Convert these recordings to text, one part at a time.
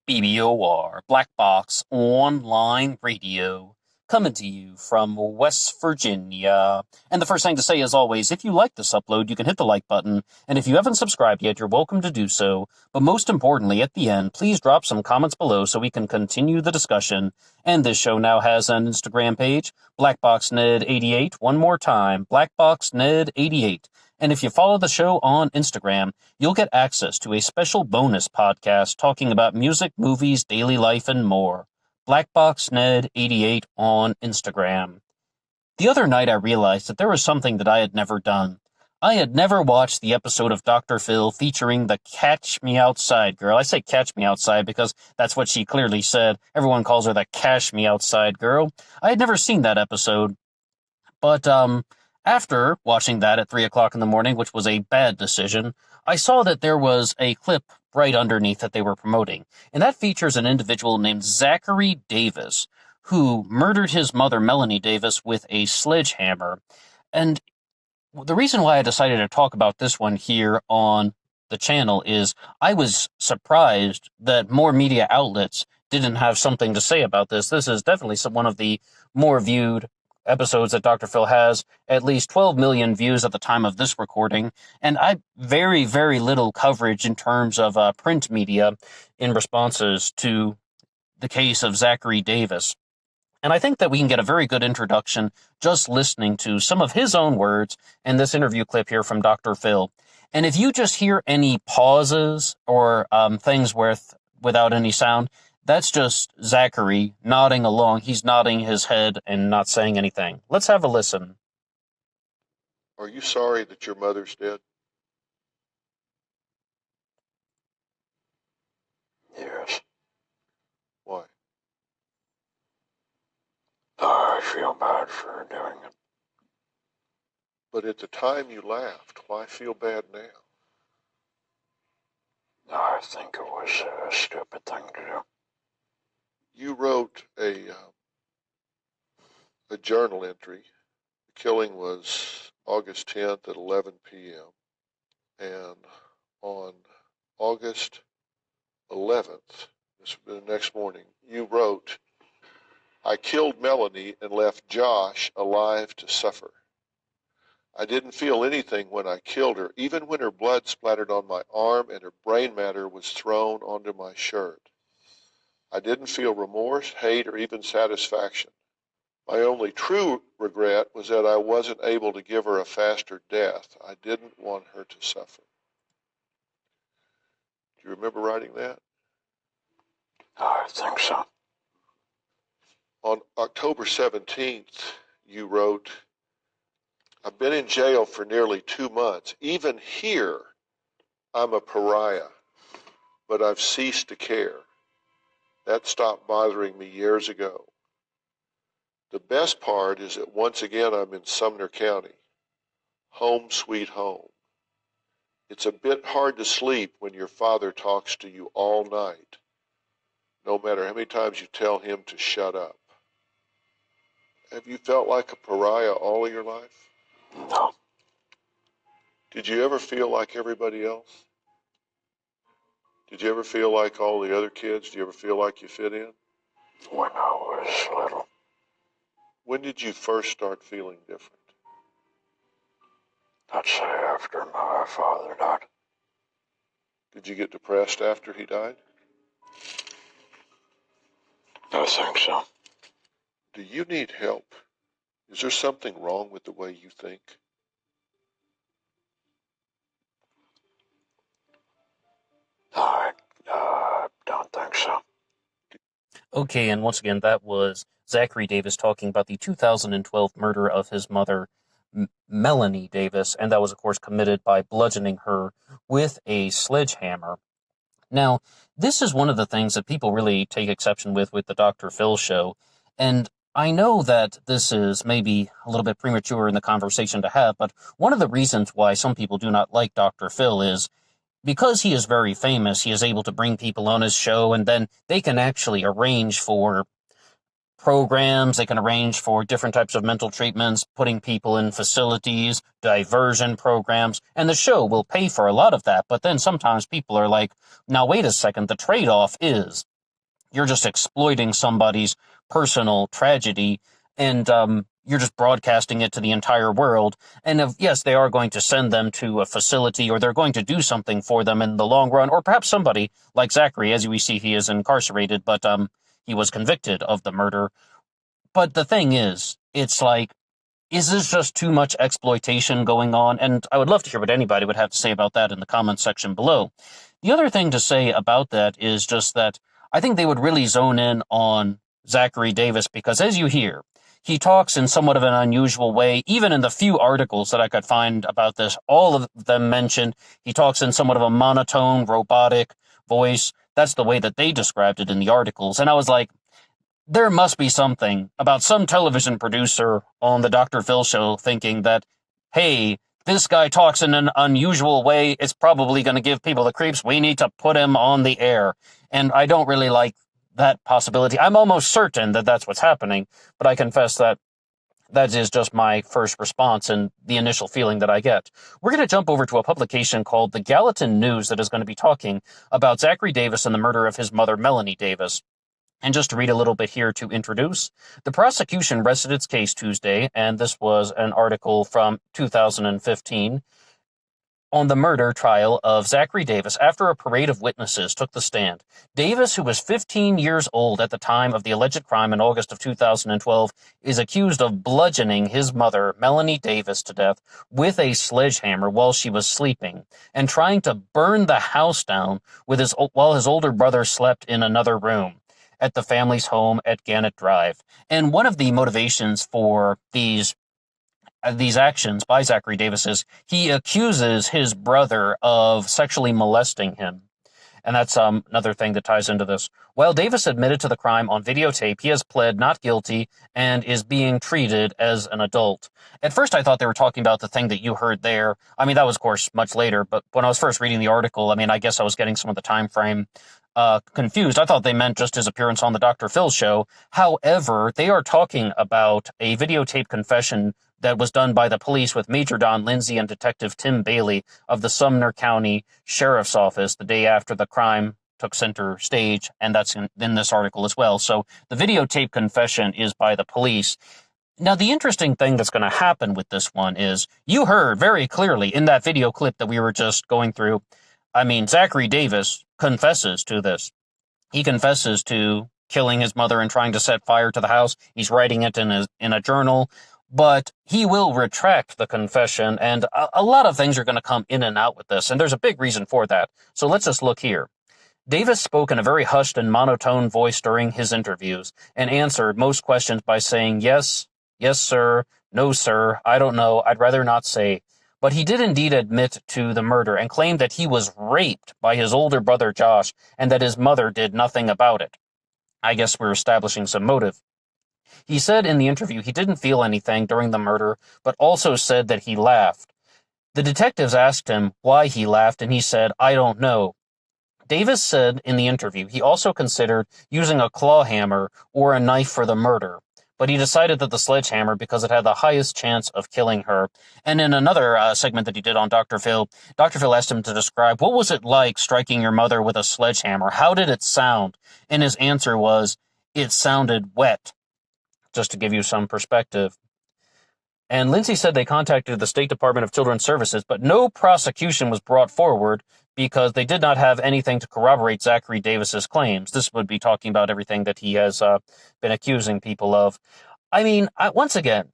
BBOR, Black Box Online Radio, coming to you from West Virginia. And the first thing to say, as always, if you like this upload, you can hit the like button, and if you haven't subscribed yet, you're welcome to do so. But most importantly, at the end, please drop some comments below so we can continue the discussion. And this show now has an Instagram page, BlackBoxNed88. One more time, BlackBoxNed88. And if you follow the show on Instagram, you'll get access to a special bonus podcast talking about music, movies, daily life, and more. BlackBoxNed88 on Instagram. The other night I realized that there was something that I had never done. I had never watched the episode of Dr. Phil featuring the Catch Me Outside girl. I say Catch Me Outside because that's what she clearly said. Everyone calls her the Cash Me Outside girl. I had never seen that episode, but after watching that at 3 o'clock in the morning, which was a bad decision, I saw that there was a clip right underneath that they were promoting, and that features an individual named Zachary Davis, who murdered his mother, Melanie Davis, with a sledgehammer. And the reason why I decided to talk about this one here on the channel is I was surprised that more media outlets didn't have something to say about this. This is definitely one of the more viewed episodes that Dr. Phil has, at least 12 million views at the time of this recording, and very, very little coverage in terms of print media in responses to the case of Zachary Davis. And I think that we can get a very good introduction just listening to some of his own words in this interview clip here from Dr. Phil. And if you just hear any pauses or things without any sound, that's just Zachary nodding along. He's nodding his head and not saying anything. Let's have a listen. Are you sorry that your mother's dead? Yes. Why? I feel bad for doing it. But at the time you laughed, why feel bad now? I think it was a stupid thing to do. You wrote a journal entry. The killing was August 10th at 11 p.m. And on August 11th, this would be the next morning, you wrote, I killed Melanie and left Josh alive to suffer. I didn't feel anything when I killed her, even when her blood splattered on my arm and her brain matter was thrown onto my shirt. I didn't feel remorse, hate, or even satisfaction. My only true regret was that I wasn't able to give her a faster death. I didn't want her to suffer. Do you remember writing that? I think so. On October 17th, you wrote, I've been in jail for nearly 2 months. Even here, I'm a pariah, but I've ceased to care. That stopped bothering me years ago. The best part is that once again I'm in Sumner County. Home sweet home. It's a bit hard to sleep when your father talks to you all night, no matter how many times you tell him to shut up. Have you felt like a pariah all of your life? No. Did you ever feel like everybody else? Did you ever feel like all the other kids? Did you ever feel like you fit in? When I was little. When did you first start feeling different? I'd say after my father died. Did you get depressed after he died? I think so. Do you need help? Is there something wrong with the way you think? I don't think so. Okay, and once again, that was Zachary Davis talking about the 2012 murder of his mother, Melanie Davis, and that was, of course, committed by bludgeoning her with a sledgehammer. Now, this is one of the things that people really take exception with the Dr. Phil show, and I know that this is maybe a little bit premature in the conversation to have, but one of the reasons why some people do not like Dr. Phil is because he is very famous, he is able to bring people on his show, and then they can actually arrange for programs, they can arrange for different types of mental treatments, putting people in facilities, diversion programs, and the show will pay for a lot of that. But then sometimes people are like, now wait a second, the trade-off is you're just exploiting somebody's personal tragedy, and you're just broadcasting it to the entire world. And yes, they are going to send them to a facility, or they're going to do something for them in the long run, or perhaps somebody like Zachary, as we see, he is incarcerated, but he was convicted of the murder. But the thing is, it's like, is this just too much exploitation going on? And I would love to hear what anybody would have to say about that in the comments section below. The other thing to say about that is just that I think they would really zone in on Zachary Davis, because as you hear, he talks in somewhat of an unusual way. Even in the few articles that I could find about this, all of them mentioned he talks in somewhat of a monotone, robotic voice. That's the way that they described it in the articles. And I was like, there must be something about some television producer on the Dr. Phil show thinking that, hey, this guy talks in an unusual way. It's probably going to give people the creeps. We need to put him on the air. And I don't really like that possibility. I'm almost certain that that's what's happening, but I confess that that is just my first response and the initial feeling that I get. We're going to jump over to a publication called the Gallatin News that is going to be talking about Zachary Davis and the murder of his mother, Melanie Davis. And just to read a little bit here to introduce, the prosecution rested its case Tuesday, and this was an article from 2015, on the murder trial of Zachary Davis after a parade of witnesses took the stand. Davis, who was 15 years old at the time of the alleged crime in August of 2012, is accused of bludgeoning his mother, Melanie Davis, to death with a sledgehammer while she was sleeping, and trying to burn the house down while his older brother slept in another room at the family's home at Gannett Drive. And one of the motivations for these actions by Zachary Davis is he accuses his brother of sexually molesting him. And that's another thing that ties into this. While Davis admitted to the crime on videotape, he has pled not guilty and is being treated as an adult. At first, I thought they were talking about the thing that you heard there. I mean, that was, of course, much later. But when I was first reading the article, I mean, I guess I was getting some of the time frame confused. I thought they meant just his appearance on the Dr. Phil show. However, they are talking about a videotape confession that was done by the police with Major Don Lindsay and Detective Tim Bailey of the Sumner County Sheriff's Office the day after the crime took center stage, and that's in this article as well. So the videotape confession is by the police. Now, the interesting thing that's going to happen with this one is you heard very clearly in that video clip that we were just going through, I mean, Zachary Davis confesses to this. He confesses to killing his mother and trying to set fire to the house. He's writing it in a journal. But he will retract the confession, and a lot of things are going to come in and out with this, and there's a big reason for that. So let's just look here. Davis spoke in a very hushed and monotone voice during his interviews, and answered most questions by saying, yes, yes, sir, no, sir, I don't know, I'd rather not say. But he did indeed admit to the murder, and claimed that he was raped by his older brother Josh, and that his mother did nothing about it. I guess we're establishing some motive. He said in the interview he didn't feel anything during the murder, but also said that he laughed. The detectives asked him why he laughed, and he said, I don't know. Davis said in the interview he also considered using a claw hammer or a knife for the murder, but he decided that the sledgehammer because it had the highest chance of killing her. And in another segment that he did on Dr. Phil asked him to describe what was it like striking your mother with a sledgehammer? How did it sound? And his answer was, it sounded wet. Just to give you some perspective. And Lindsay said they contacted the State Department of Children's Services, but no prosecution was brought forward because they did not have anything to corroborate Zachary Davis's claims. This would be talking about everything that he has been accusing people of. I mean, once again,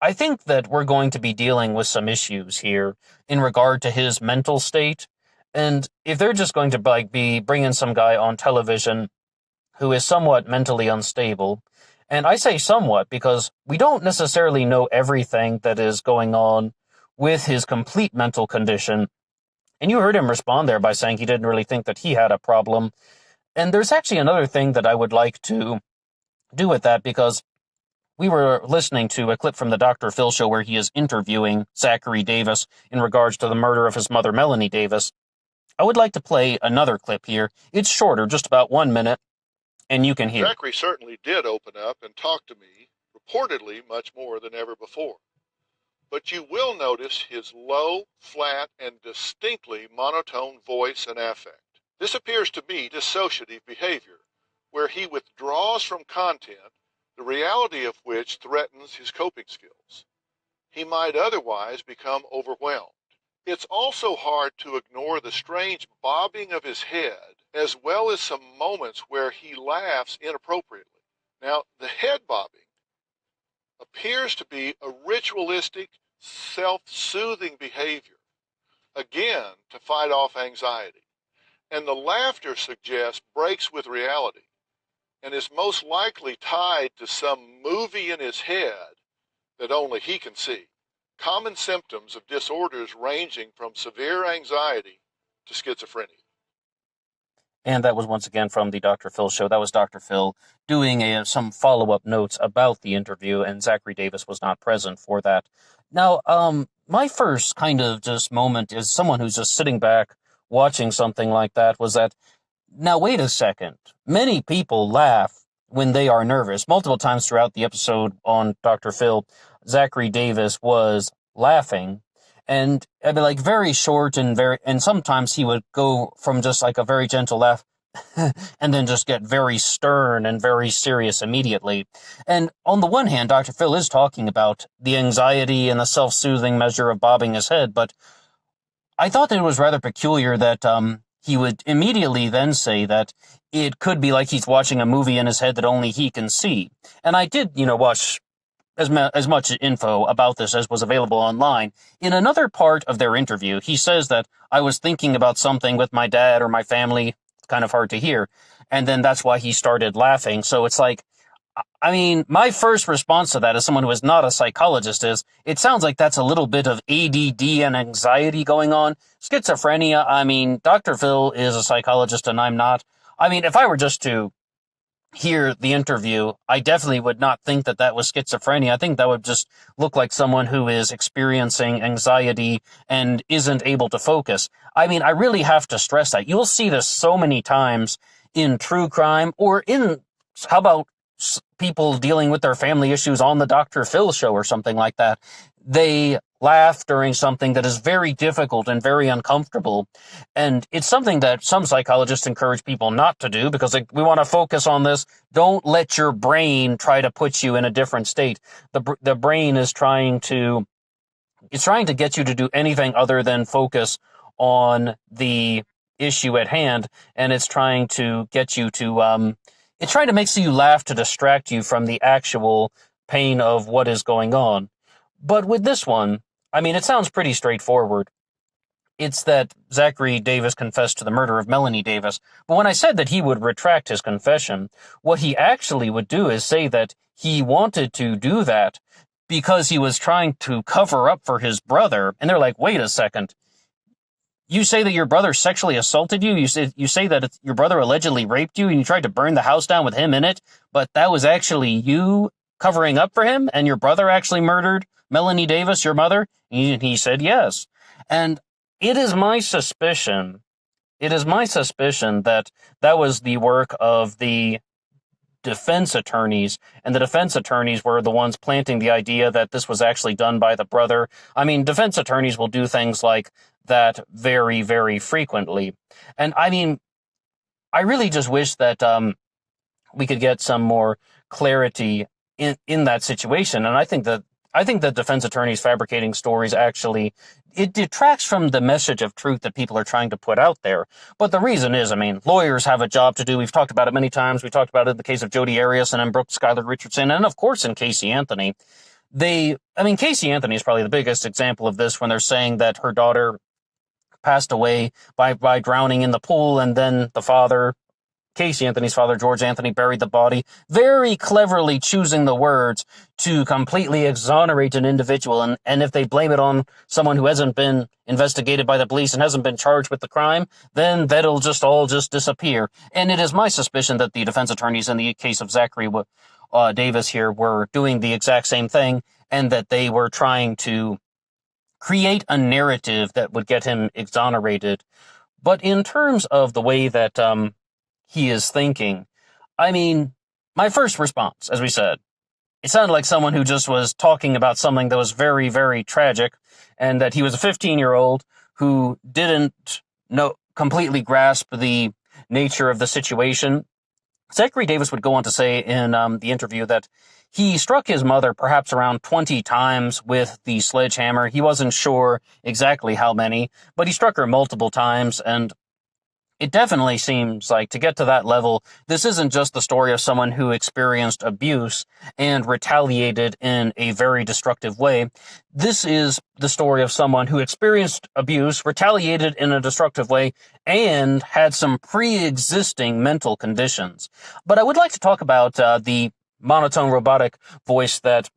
I think that we're going to be dealing with some issues here in regard to his mental state. And if they're just going to be bringing some guy on television who is somewhat mentally unstable, and I say somewhat because we don't necessarily know everything that is going on with his complete mental condition. And you heard him respond there by saying he didn't really think that he had a problem. And there's actually another thing that I would like to do with that, because we were listening to a clip from the Dr. Phil show where he is interviewing Zachary Davis in regards to the murder of his mother, Melanie Davis. I would like to play another clip here. It's shorter, just about 1 minute. And you can hear. Zachary certainly did open up and talk to me, reportedly much more than ever before. But you will notice his low, flat, and distinctly monotone voice and affect. This appears to be dissociative behavior, where he withdraws from content, the reality of which threatens his coping skills. He might otherwise become overwhelmed. It's also hard to ignore the strange bobbing of his head, as well as some moments where he laughs inappropriately. Now, the head bobbing appears to be a ritualistic, self-soothing behavior, again, to fight off anxiety. And the laughter suggests breaks with reality and is most likely tied to some movie in his head that only he can see. Common symptoms of disorders ranging from severe anxiety to schizophrenia. And that was once again from the Dr. Phil show. That was Dr. Phil doing some follow-up notes about the interview, and Zachary Davis was not present for that. Now, my first kind of just moment as someone who's just sitting back watching something like that was that, now wait a second, many people laugh when they are nervous. Multiple times throughout the episode on Dr. Phil, Zachary Davis was laughing. And I'd be like very short and sometimes he would go from just like a very gentle laugh and then just get very stern and very serious immediately. And on the one hand, Dr. Phil is talking about the anxiety and the self-soothing measure of bobbing his head, but I thought that it was rather peculiar that he would immediately then say that it could be like he's watching a movie in his head that only he can see. And I did, watch as much info about this as was available online. In another part of their interview, he says that I was thinking about something with my dad or my family. It's kind of hard to hear. And then that's why he started laughing. So it's like, I mean, my first response to that as someone who is not a psychologist is, it sounds like that's a little bit of ADD and anxiety going on. Schizophrenia, I mean, Dr. Phil is a psychologist and I'm not. I mean, if I were just to hear the interview, I definitely would not think that that was schizophrenia. I think that would just look like someone who is experiencing anxiety and isn't able to focus. I mean, I really have to stress that. You'll see this so many times in true crime or how about people dealing with their family issues on the Dr. Phil show or something like that. They laugh during something that is very difficult and very uncomfortable. And it's something that some psychologists encourage people not to do because we want to focus on this. Don't let your brain try to put you in a different state. The brain is trying to get you to do anything other than focus on the issue at hand. And it's trying to get you to, it's trying to make you laugh to distract you from the actual pain of what is going on. But with this one, I mean, it sounds pretty straightforward. It's that Zachary Davis confessed to the murder of Melanie Davis. But when I said that he would retract his confession, what he actually would do is say that he wanted to do that because he was trying to cover up for his brother. And they're like, wait a second. You say that your brother sexually assaulted you? You say that your brother allegedly raped you and you tried to burn the house down with him in it? But that was actually you covering up for him and your brother actually murdered Melanie Davis, your mother? And he said yes. And it is my suspicion that that was the work of the defense attorneys, and the defense attorneys were the ones planting the idea that this was actually done by the brother. I mean, defense attorneys will do things like that very, very frequently. And I mean, I really just wish that we could get some more clarity in that situation. And I think that defense attorneys fabricating stories actually, it detracts from the message of truth that people are trying to put out there. But the reason is, I mean, lawyers have a job to do. We've talked about it many times. We talked about it in the case of Jodi Arias and Brooke Schuyler Richardson, and of course in Casey Anthony. Casey Anthony is probably the biggest example of this when they're saying that her daughter passed away by drowning in the pool, and then the father, Casey Anthony's father, George Anthony, buried the body, very cleverly choosing the words to completely exonerate an individual. And if they blame it on someone who hasn't been investigated by the police and hasn't been charged with the crime, then that'll just all disappear. And it is my suspicion that the defense attorneys in the case of Zachary Davis here were doing the exact same thing, and that they were trying to create a narrative that would get him exonerated. But in terms of the way that he is thinking, I mean, my first response, as we said, it sounded like someone who just was talking about something that was very, very tragic, and that he was a 15-year-old who didn't completely grasp the nature of the situation. Zachary Davis would go on to say in the interview that he struck his mother perhaps around 20 times with the sledgehammer. He wasn't sure exactly how many, but he struck her multiple times, and it definitely seems like to get to that level, this isn't just the story of someone who experienced abuse and retaliated in a very destructive way. This is the story of someone who experienced abuse, retaliated in a destructive way, and had some pre-existing mental conditions. But I would like to talk about the monotone robotic voice that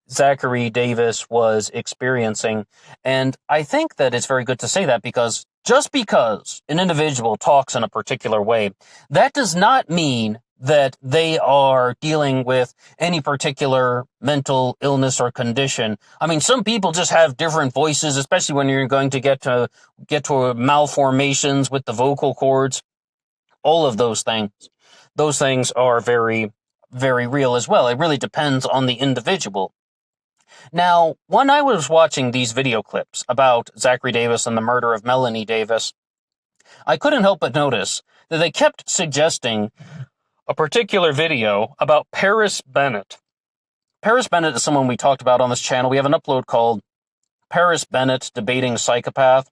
Zachary Davis was experiencing. And I think that it's very good to say that, because just because an individual talks in a particular way, that does not mean that they are dealing with any particular mental illness or condition. I mean, some people just have different voices, especially when you're going to get to malformations with the vocal cords. All of those things. Those things are very, very real as well. It really depends on the individual. Now, when I was watching these video clips about Zachary Davis and the murder of Melanie Davis, I couldn't help but notice that they kept suggesting a particular video about Paris Bennett. Paris Bennett is someone we talked about on this channel. We have an upload called Paris Bennett Debating Psychopath,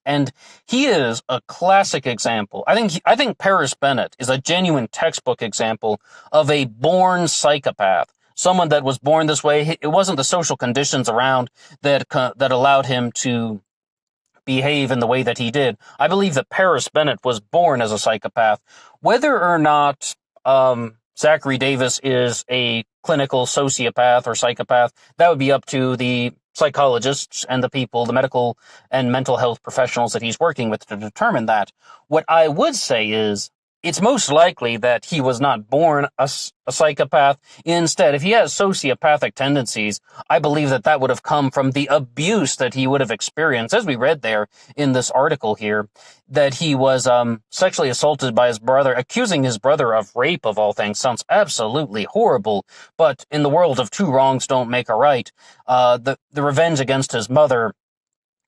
and he is a classic example. I think Paris Bennett is a genuine textbook example of a born psychopath. Someone that was born this way. It wasn't the social conditions around that allowed him to behave in the way that he did. I believe that Paris Bennett was born as a psychopath. Whether or not Zachary Davis is a clinical sociopath or psychopath, that would be up to the psychologists and the people, the medical and mental health professionals that he's working with to determine that. What I would say is, it's most likely that he was not born a psychopath. Instead, if he has sociopathic tendencies, I believe that that would have come from the abuse that he would have experienced, as we read there in this article here, that he was sexually assaulted by his brother, accusing his brother of rape, of all things. Sounds absolutely horrible, but in the world of two wrongs don't make a right. The revenge against his mother,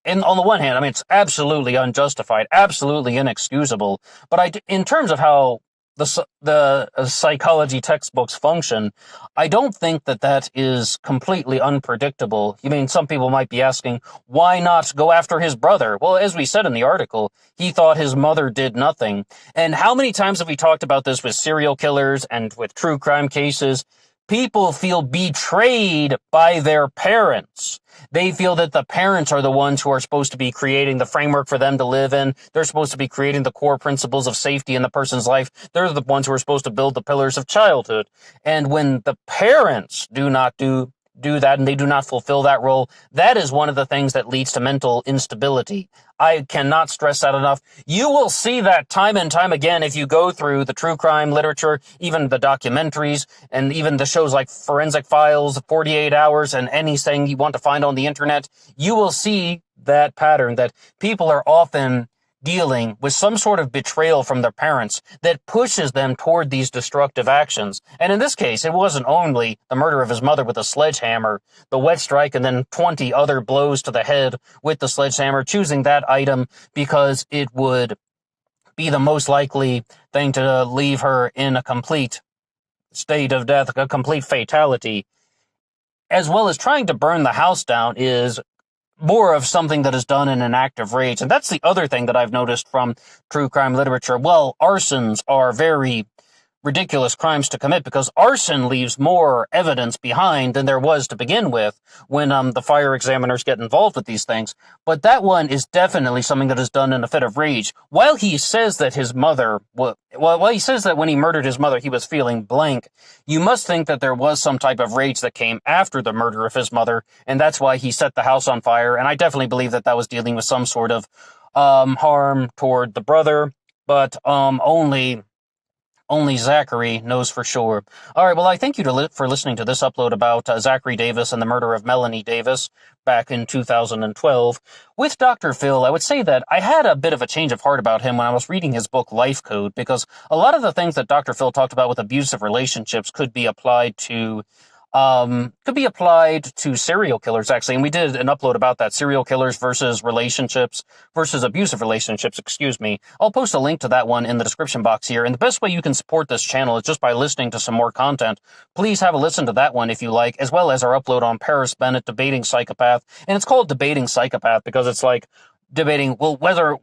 and on the one hand, I mean, it's absolutely unjustified, absolutely inexcusable. But in terms of how the psychology textbooks function, I don't think that that is completely unpredictable. I mean, some people might be asking, why not go after his brother? Well, as we said in the article, he thought his mother did nothing. And how many times have we talked about this with serial killers and with true crime cases? People feel betrayed by their parents. They feel that the parents are the ones who are supposed to be creating the framework for them to live in. They're supposed to be creating the core principles of safety in the person's life. They're the ones who are supposed to build the pillars of childhood. And when the parents do not do that and they do not fulfill that role, that is one of the things that leads to mental instability. I cannot stress that enough. You will see that time and time again if you go through the true crime literature, even the documentaries, and even the shows like Forensic Files, 48 Hours, and anything you want to find on the internet. You will see that pattern, that people are often dealing with some sort of betrayal from their parents that pushes them toward these destructive actions. And in this case, it wasn't only the murder of his mother with a sledgehammer, the wet strike, and then 20 other blows to the head with the sledgehammer, choosing that item because it would be the most likely thing to leave her in a complete state of death, a complete fatality, as well as trying to burn the house down, is more of something that is done in an act of rage. And that's the other thing that I've noticed from true crime literature. Well, arsons are very ridiculous crimes to commit because arson leaves more evidence behind than there was to begin with when the fire examiners get involved with these things. But that one is definitely something that is done in a fit of rage. While he says that his mother, while he says that when he murdered his mother he was feeling blank, you must think that there was some type of rage that came after the murder of his mother, and that's why he set the house on fire. And I definitely believe that that was dealing with some sort of harm toward the brother, but only Zachary knows for sure. All right, well, I thank you for listening to this upload about Zachary Davis and the murder of Melanie Davis back in 2012. With Dr. Phil, I would say that I had a bit of a change of heart about him when I was reading his book, Life Code, because a lot of the things that Dr. Phil talked about with abusive relationships could be applied to could be applied to serial killers, actually. And we did an upload about that, serial killers versus abusive relationships, excuse me. I'll post a link to that one in the description box here. And the best way you can support this channel is just by listening to some more content. Please have a listen to that one if you like, as well as our upload on Paris Bennett, Debating Psychopath. And it's called Debating Psychopath because it's like debating, well, whether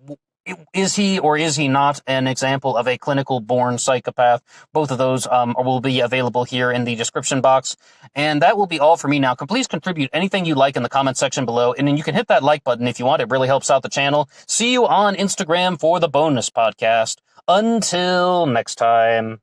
is he or is he not an example of a clinical born psychopath? Both of those will be available here in the description box. And that will be all for me now. Please contribute anything you like in the comment section below. And then you can hit that like button if you want. It really helps out the channel. See you on Instagram for the bonus podcast. Until next time.